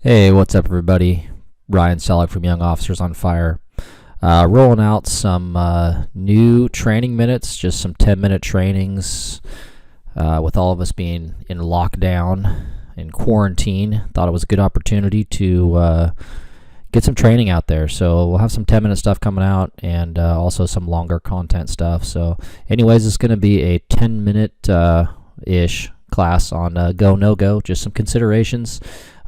Hey, what's up, everybody? Ryan Selleck from Young Officers on Fire. Rolling out some new training minutes, just some 10-minute trainings with all of us being in lockdown, in quarantine. Thought it was a good opportunity to get some training out there. So we'll have some 10-minute stuff coming out and also some longer content stuff. So anyways, it's going to be a 10-minute-ish class on go, no go, just some considerations.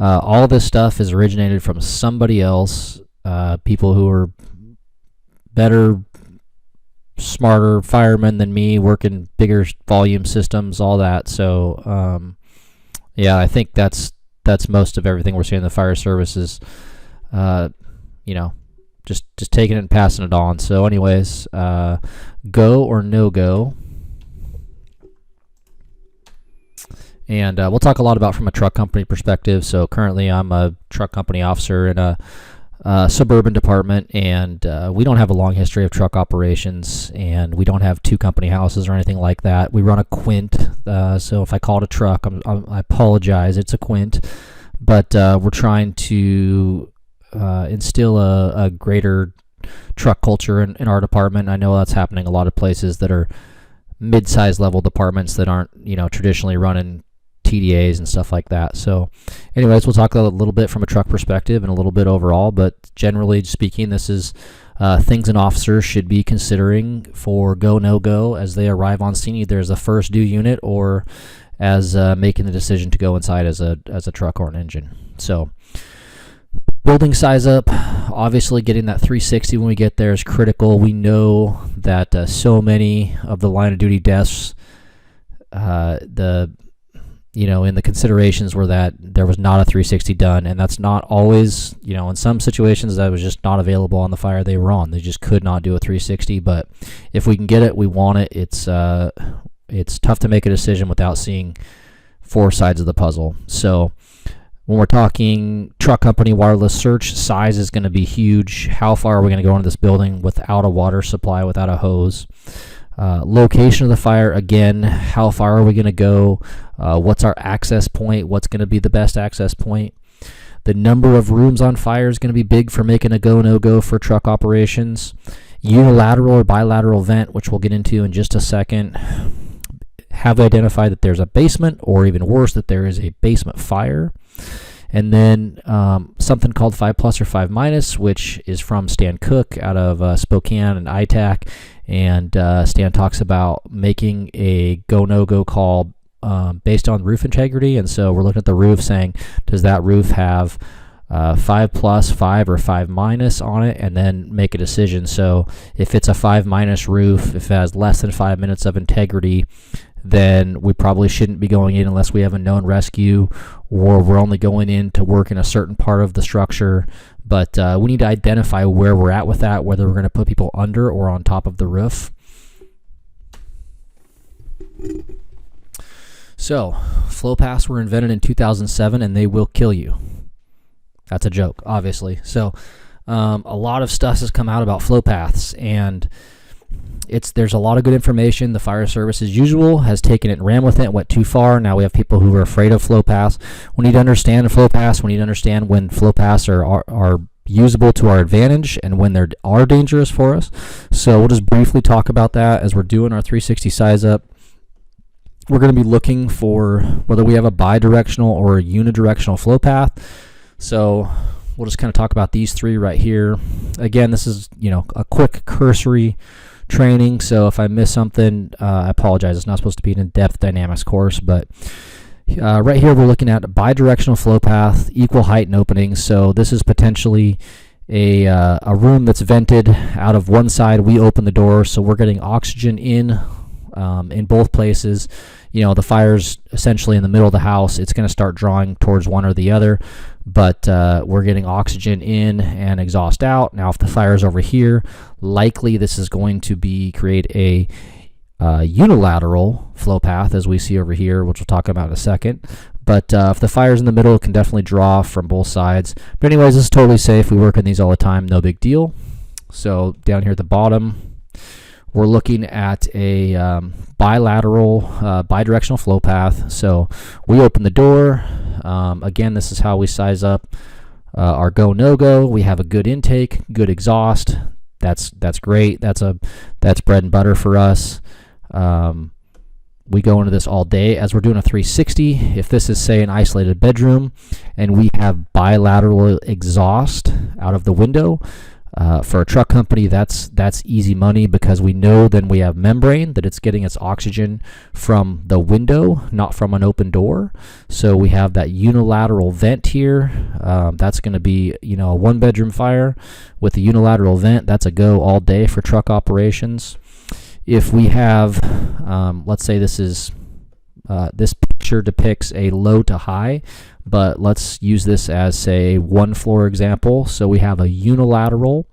All this stuff is originated from somebody else, people who are better, smarter firemen than me, working bigger volume systems, all that. So, yeah, I think that's most of everything we're seeing in the fire services. Just taking it and passing it on. So, anyways, go or no go. And we'll talk a lot about from a truck company perspective. So currently I'm a truck company officer in a suburban department, and we don't have a long history of truck operations, and we don't have two company houses or anything like that. We run a Quint, so if I call it a truck, I apologize. It's a Quint, but we're trying to instill a greater truck culture in our department. I know that's happening a lot of places that are mid-sized level departments that aren't, traditionally running TDAs and stuff like that. So anyways, we'll talk a little bit from a truck perspective and a little bit overall, but generally speaking, this is things an officer should be considering for go, no go as they arrive on scene, either as a first due unit or as making the decision to go inside as a truck or an engine. So building size up, obviously getting that 360 when we get there is critical. We know that so many of the line of duty deaths, in the considerations were that there was not a 360 done, and that's not always, in some situations that was just not available on the fire they were on. They just could not do a 360, but if we can get it, we want it. It's tough to make a decision without seeing four sides of the puzzle. So when we're talking truck company wireless search, size is going to be huge. How far are we going to go into this building without a water supply, without a hose? Location of the fire, again, how far are we going to go? What's our access point? What's going to be the best access point? The number of rooms on fire is going to be big for making a go, no go for truck operations. Unilateral or bilateral vent, which we'll get into in just a second. Have we identified that there's a basement, or even worse, that there is a basement fire? And then something called 5+ or 5-, which is from Stan Cook out of Spokane and ITAC. And Stan talks about making a go, no go call based on roof integrity. And so we're looking at the roof saying, does that roof have 5+, 5, or 5- on it, and then make a decision. So if it's a 5- roof, if it has less than 5 minutes of integrity, then we probably shouldn't be going in unless we have a known rescue, or we're only going in to work in a certain part of the structure. But we need to identify where we're at with that, whether we're going to put people under or on top of the roof. So, flow paths were invented in 2007, and they will kill you. That's a joke, obviously. So, a lot of stuff has come out about flow paths, and there's a lot of good information. The fire service, as usual, has taken it and ran with it, went too far. Now we have people who are afraid of flow paths. We need to understand flow paths. We need to understand when flow paths are usable to our advantage and when they are dangerous for us. So we'll just briefly talk about that as we're doing our 360 size up. We're going to be looking for whether we have a bidirectional or a unidirectional flow path. So we'll just kind of talk about these three right here. Again, this is a quick cursory training, so if I miss something, I apologize. It's not supposed to be an in-depth dynamics course, but right here we're looking at a bidirectional flow path, equal height and openings. So this is potentially a room that's vented out of one side. We open the door, so we're getting oxygen in both places. The fire's essentially in the middle of the house. It's going to start drawing towards one or the other, but we're getting oxygen in and exhaust out. Now, if the fire's over here, likely this is going to create a unilateral flow path, as we see over here, which we'll talk about in a second. But if the fire's in the middle, it can definitely draw from both sides. But anyways, this is totally safe. We work in these all the time, no big deal. So down here at the bottom, we're looking at a bilateral, bidirectional flow path. So we open the door. Again, this is how we size up our go no go. We have a good intake, good exhaust. That's great. That's bread and butter for us. We go into this all day as we're doing a 360. If this is, say, an isolated bedroom and we have bilateral exhaust out of the window, for a truck company, that's easy money, because we know then we have membrane, that it's getting its oxygen from the window, not from an open door. So we have that unilateral vent here. That's going to be, a 1-bedroom fire with a unilateral vent. That's a go all day for truck operations. If we have, let's say this picture depicts a low to high, but let's use this as, say, 1-floor example. So we have a unilateral,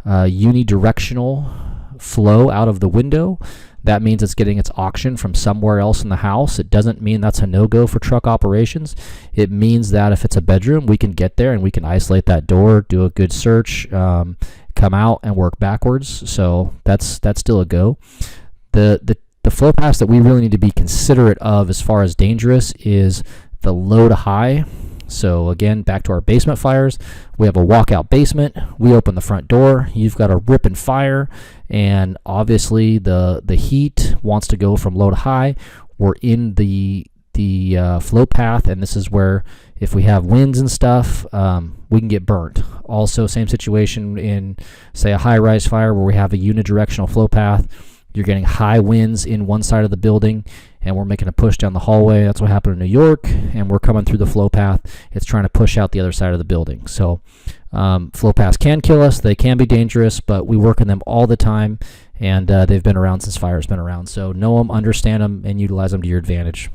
unidirectional flow out of the window. That means it's getting its oxygen from somewhere else in the house. It doesn't mean that's a no-go for truck operations. It means that if it's a bedroom, we can get there and we can isolate that door, do a good search, come out and work backwards. So that's still a go. The flow paths that we really need to be considerate of as far as dangerous is the low to high. So again, back to our basement fires, we have a walkout basement. We open the front door. You've got a rip and fire, and obviously the heat wants to go from low to high. We're in the flow path, and this is where, if we have winds and stuff, we can get burnt. Also, same situation in, say, a high-rise fire where we have a unidirectional flow path. You're getting high winds in one side of the building, and we're making a push down the hallway. That's what happened in New York, and we're coming through the flow path. It's trying to push out the other side of the building. So flow paths can kill us. They can be dangerous, but we work in them all the time, and they've been around since fire's been around. So know them, understand them, and utilize them to your advantage.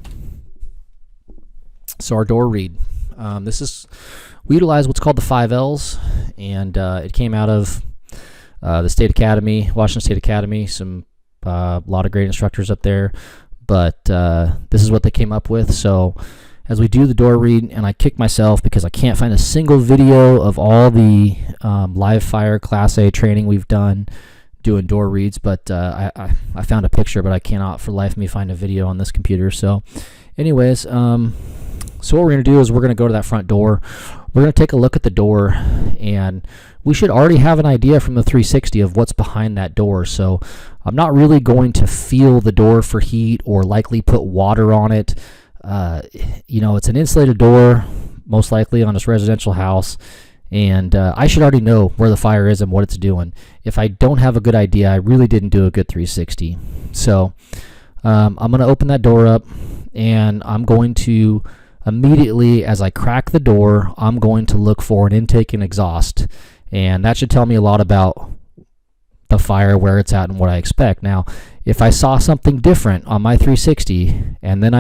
So our door read. We utilize what's called the 5 Ls, and it came out of the State Academy, Washington State Academy. A lot of great instructors up there, but this is what they came up with. So as we do the door read, and I kick myself because I can't find a single video of all the live fire Class A training we've done doing door reads, but I found a picture, but I cannot for the life of me find a video on this computer. So anyways, so what we're going to do is we're going to go to that front door. We're going to take a look at the door, and we should already have an idea from the 360 of what's behind that door. So I'm not really going to feel the door for heat or likely put water on it. It's an insulated door, most likely on this residential house, and I should already know where the fire is and what it's doing. If I don't have a good idea, I really didn't do a good 360. So I'm going to open that door up, and I'm going to immediately, as I crack the door, I'm going to look for an intake and exhaust, and that should tell me a lot about the fire, where it's at, and what I expect. Now, if I saw something different on my 360, and then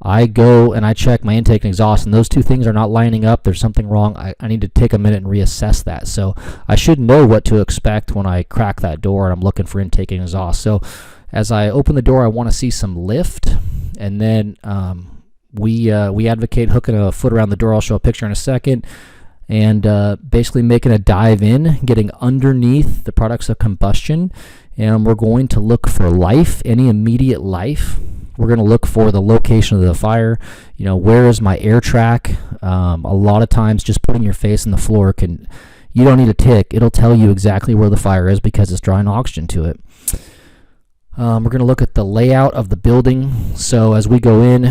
I go and I check my intake and exhaust, and those two things are not lining up, there's something wrong, I need to take a minute and reassess that. So I should know what to expect when I crack that door and I'm looking for intake and exhaust. So as I open the door, I want to see some lift, and then we advocate hooking a foot around the door. I'll show a picture in a second. And basically making a dive in, getting underneath the products of combustion, and we're going to look for life, any immediate life. We're going to look for the location of the fire. Where is my air track? A lot of times just putting your face in the floor you don't need a tick. It'll tell you exactly where the fire is because it's drawing oxygen to it. We're going to look at the layout of the building. So as we go in,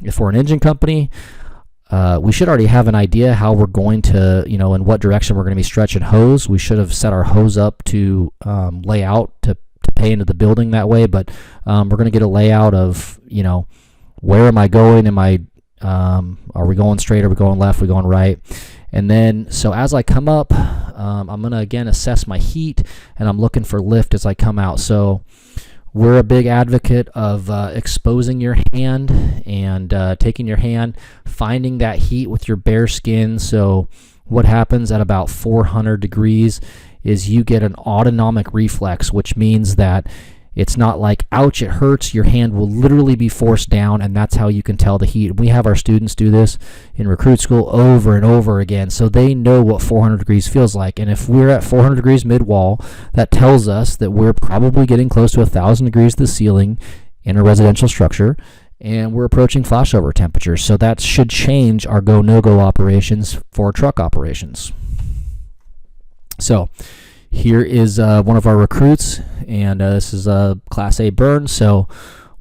if we're an engine company, we should already have an idea how we're going to, in what direction we're going to be stretching hose. We should have set our hose up to lay out to pay into the building that way, but we're going to get a layout of, where am I going? Are we going straight? Are we going left? Are we going right? And then, so as I come up, I'm going to again assess my heat, and I'm looking for lift as I come out. So we're a big advocate of exposing your hand and taking your hand, finding that heat with your bare skin. So what happens at about 400 degrees is you get an autonomic reflex, which means that It's not like, ouch, it hurts. Your hand will literally be forced down, and that's how you can tell the heat. We have our students do this in recruit school over and over again, so they know what 400 degrees feels like. And if we're at 400 degrees mid-wall, that tells us that we're probably getting close to 1,000 degrees to the ceiling in a residential structure, and we're approaching flashover temperatures. So that should change our go, no-go operations for truck operations. So here is one of our recruits, and this is a Class A burn. So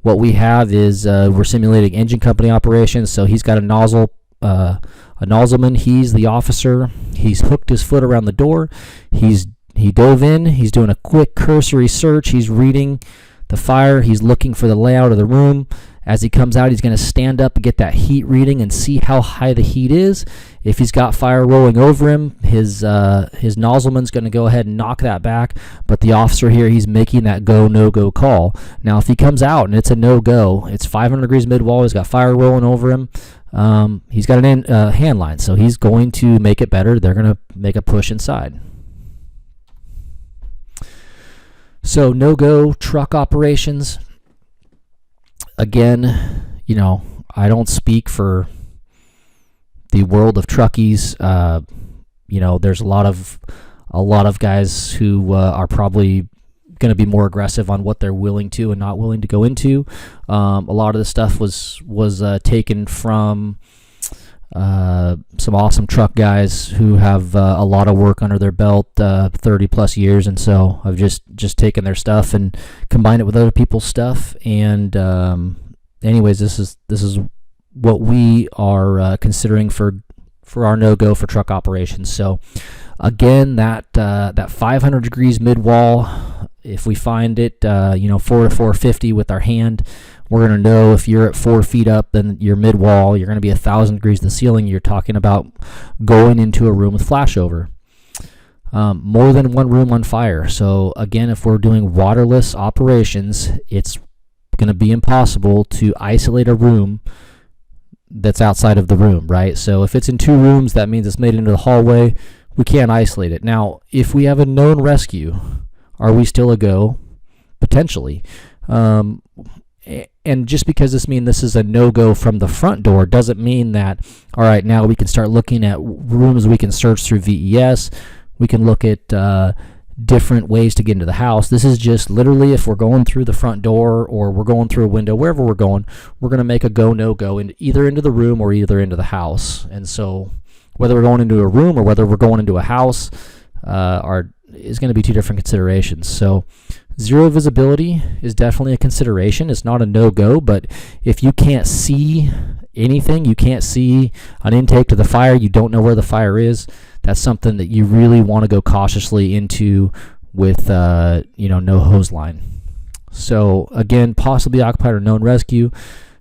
what we have is we're simulating engine company operations. So he's got a nozzleman. He's the officer. He's hooked his foot around the door. He dove in. He's doing a quick cursory search. He's reading the fire. He's looking for the layout of the room. As he comes out, he's going to stand up and get that heat reading and see how high the heat is. If he's got fire rolling over him, his nozzleman's going to go ahead and knock that back. But the officer here, he's making that go, no-go call. Now, if he comes out and it's a no-go, it's 500 degrees mid-wall, he's got fire rolling over him. He's got a hand line, so he's going to make it better. They're going to make a push inside. So no-go truck operations. Again, I don't speak for the world of truckies. There's a lot of guys who are probably going to be more aggressive on what they're willing to and not willing to go into. A lot of the stuff was taken from some awesome truck guys who have a lot of work under their belt, 30 plus years, and so I've just taken their stuff and combined it with other people's stuff. And anyways, this is what we are considering for our no-go for truck operations. So again, that 500 degrees mid-wall, if we find it 4 to 450 with our hand, we're going to know if you're at 4 feet up, then you're mid-wall, you're going to be 1,000 degrees to the ceiling. You're talking about going into a room with flashover. More than one room on fire. So again, if we're doing waterless operations, it's going to be impossible to isolate a room that's outside of the room, right? So if it's in 2 rooms, that means it's made into the hallway. We can't isolate it. Now, if we have a known rescue, are we still a go? Potentially. And just because this is a no-go from the front door doesn't mean that, all right, now we can start looking at rooms we can search through VES. We can look at different ways to get into the house. This is just literally if we're going through the front door or we're going through a window, wherever we're going to make a go, no-go either into the room or either into the house. And so whether we're going into a room or whether we're going into a house is going to be 2 different considerations. So zero visibility is definitely a consideration. It's not a no-go, but if you can't see anything, you can't see an intake to the fire, you don't know where the fire is, that's something that you really want to go cautiously into with no hose line. So again, possibly occupied or known rescue.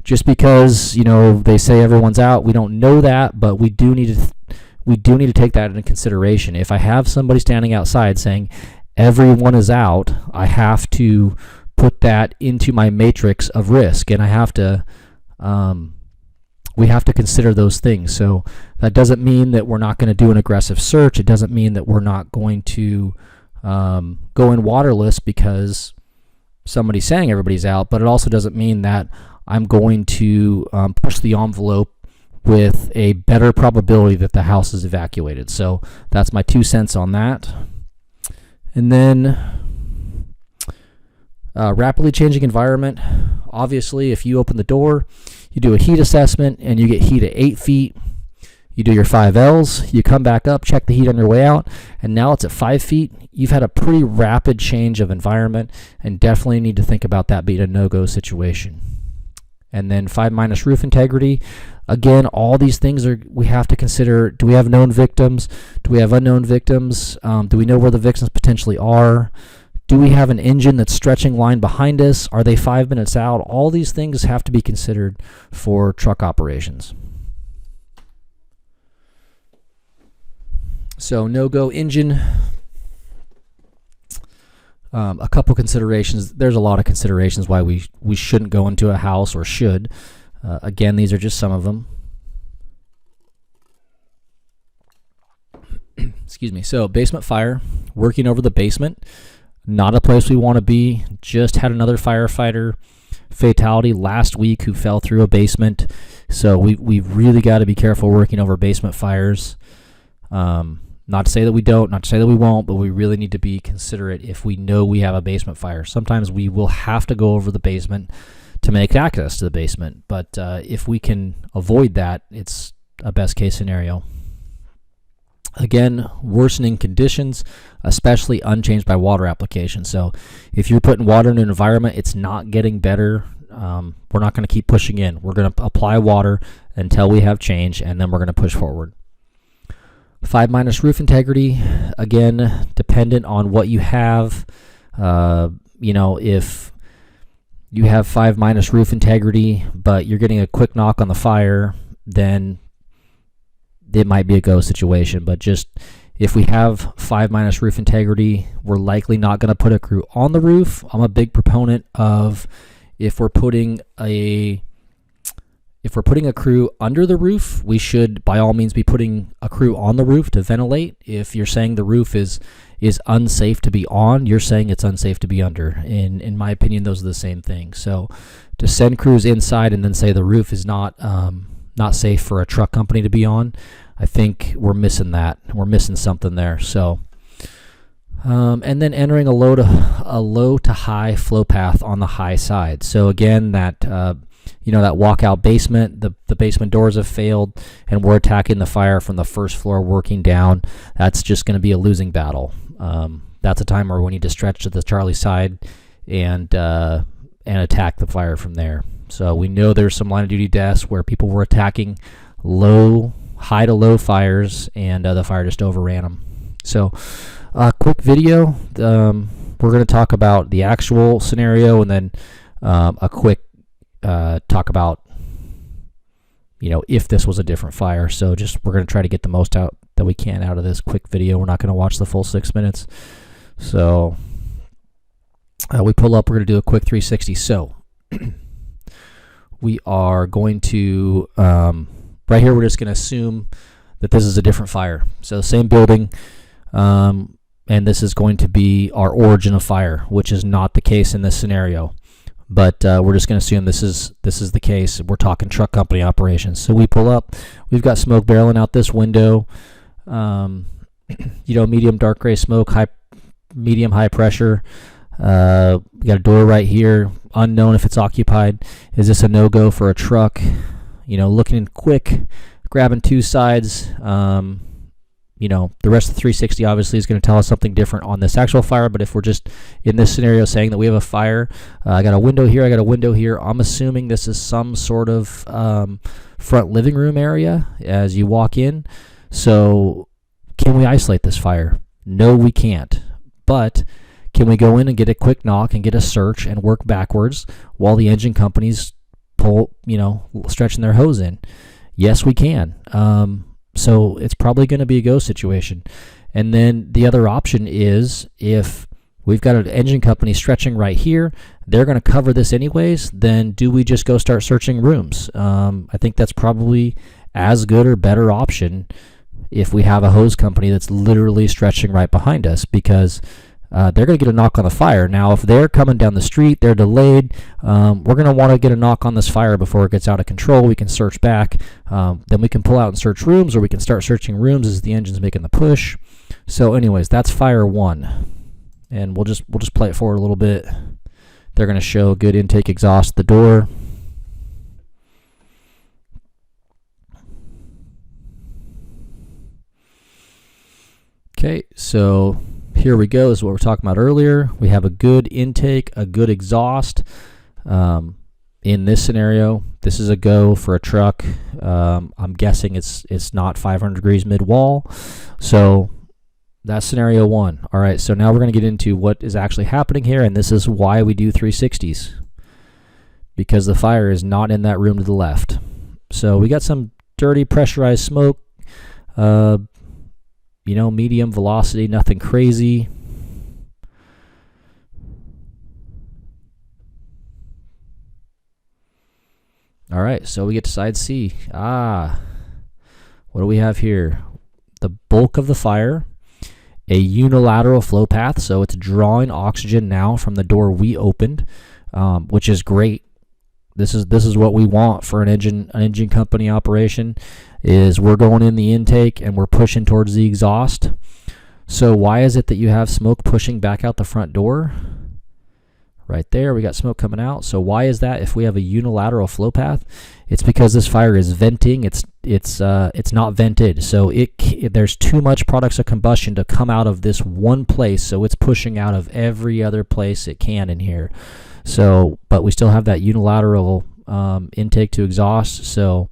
Just because they say everyone's out, we don't know that, but we do need to take that into consideration. If I have somebody standing outside saying everyone is out, I have to put that into my matrix of risk, and I have to we have to consider those things. So that doesn't mean that we're not going to do an aggressive search. It doesn't mean that we're not going to go in waterless because somebody's saying everybody's out, but it also doesn't mean that I'm going to push the envelope with a better probability that the house is evacuated. So that's my 2 cents on that. And then rapidly changing environment. Obviously, if you open the door, you do a heat assessment and you get heat at 8 feet. You do your 5 Ls, you come back up, check the heat on your way out, and now it's at 5 feet. You've had a pretty rapid change of environment and definitely need to think about that being a no-go situation. And then 5- roof integrity. Again, all these things we have to consider. Do we have known victims? Do we have unknown victims? Do we know where the victims potentially are? Do we have an engine that's stretching line behind us? Are they 5 minutes out? All these things have to be considered for truck operations. So no-go engine. A couple considerations. There's a lot of considerations why we shouldn't go into a house or should. Again, these are just some of them. Excuse me. So basement fire, working over the basement. Not a place we want to be. Just had another firefighter fatality last week who fell through a basement. So we've really got to be careful working over basement fires. Not to say that we don't, not to say that we won't, but we really need to be considerate if we know we have a basement fire. Sometimes we will have to go over the basement to make access to the basement. But if we can avoid that, it's a best case scenario. Again, worsening conditions, especially unchanged by water application. So if you're putting water in an environment, it's not getting better. We're not going to keep pushing in. We're going to apply water until we have change, and then we're going to push forward. 5- roof integrity, again, dependent on what you have. If you have 5- roof integrity, but you're getting a quick knock on the fire, then it might be a go situation. But just if we have 5- roof integrity, we're likely not going to put a crew on the roof. I'm a big proponent of if we're putting a crew under the roof, we should by all means be putting a crew on the roof to ventilate. If you're saying the roof is unsafe to be on, you're saying it's unsafe to be under. In my opinion, those are the same thing. So to send crews inside and then say the roof is not safe for a truck company to be on, I think we're missing that. We're missing something there. So and then entering a low to high flow path on the high side. So again, that that walkout basement, the basement doors have failed, and we're attacking the fire from the first floor working down. That's just going to be a losing battle. That's a time where we need to stretch to the Charlie side and attack the fire from there. So we know there's some line of duty deaths where people were attacking high to low fires, and the fire just overran them. So quick video. We're going to talk about the actual scenario, and then a quick talk about if this was a different fire. So we're going to try to get the most out that we can out of this quick video. We're not going to watch the full 6 minutes. So we pull up, we're going to do a quick 360. So we are going to right here, we're just going to assume that this is a different fire. So same building, and this is going to be our origin of fire, which is not the case in this scenario. But we're just going to assume this is the case. We're talking truck company operations. So we pull up. We've got smoke barreling out this window. Medium dark gray smoke, medium high pressure. We got a door right here. Unknown if it's occupied. Is this a no-go for a truck? Looking quick, grabbing two sides. The rest of the 360 obviously is going to tell us something different on this actual fire, but if we're just in this scenario saying that we have a fire, I got a window here, I got a window here, I'm assuming this is some sort of front living room area as you walk in. So can we isolate this fire? No, we can't. But can we go in and get a quick knock and get a search and work backwards while the engine companies stretching their hose in? Yes, we can. So it's probably going to be a go situation. And then the other option is if we've got an engine company stretching right here, they're going to cover this anyways, then do we just go start searching rooms? I think that's probably as good or better option if we have a hose company that's literally stretching right behind us, because they're going to get a knock on the fire. Now, if they're coming down the street, they're delayed, we're going to want to get a knock on this fire before it gets out of control. We can search back. Then we can pull out and search rooms, or we can start searching rooms as the engine's making the push. So anyways, that's fire one. And we'll just play it forward a little bit. They're going to show good intake exhaust at the door. Okay, so here we go. This is what we're talking about earlier. We have a good intake, a good exhaust. In this scenario, this is a go for a truck. I'm guessing it's not 500 degrees mid-wall. So that's scenario one. All right, so now we're going to get into what is actually happening here, and this is why we do 360s. Because the fire is not in that room to the left. So we got some dirty pressurized smoke. Medium velocity, nothing crazy. All right, so we get to side C. What do we have here? The bulk of the fire, a unilateral flow path, so it's drawing oxygen now from the door we opened, which is great. This is what we want for an engine company operation, is we're going in the intake and we're pushing towards the exhaust. So why is it that you have smoke pushing back out the front door? Right there, we got smoke coming out. So why is that if we have a unilateral flow path? It's because this fire is venting. It's not vented. So there's too much products of combustion to come out of this one place. So it's pushing out of every other place it can in here. So, but we still have that unilateral intake to exhaust. So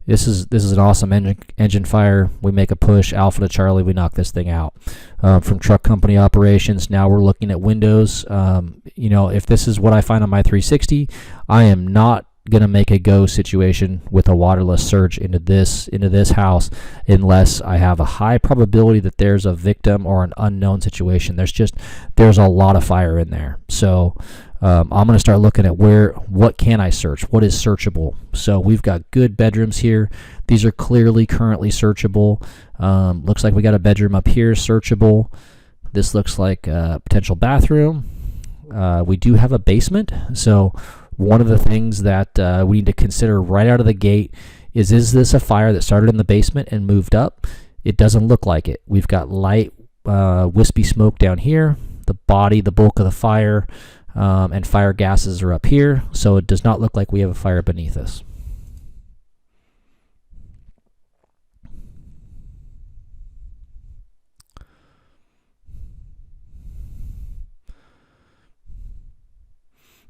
this is an awesome engine fire. We make a push, Alpha to Charlie, we knock this thing out. From truck company operations, now we're looking at windows. If this is what I find on my 360, I am not gonna make a go situation with a waterless surge into this house unless I have a high probability that there's a victim or an unknown situation. There's a lot of fire in there. So I'm going to start looking at what can I search? What is searchable? So we've got good bedrooms here. These are clearly currently searchable. Looks like we got a bedroom up here searchable. This looks like a potential bathroom. We do have a basement. So one of the things that we need to consider right out of the gate is this a fire that started in the basement and moved up? It doesn't look like it. We've got light wispy smoke down here. The bulk of the fire and fire gases are up here, so it does not look like we have a fire beneath us.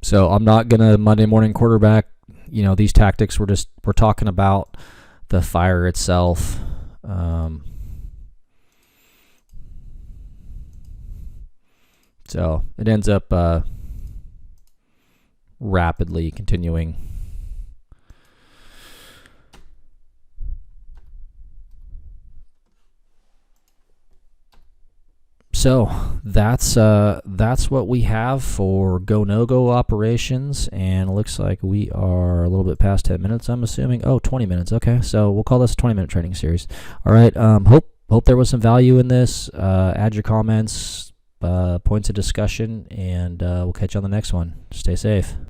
So I'm not gonna Monday morning quarterback, these tactics. We're talking about the fire itself. So it ends up rapidly continuing. So that's what we have for go no go operations, and it looks like we are a little bit past 10 minutes. I'm assuming 20 minutes. Okay, so we'll call this a 20-minute training series. All right. Hope there was some value in this. Add your comments, points of discussion, and we'll catch you on the next one. Stay safe.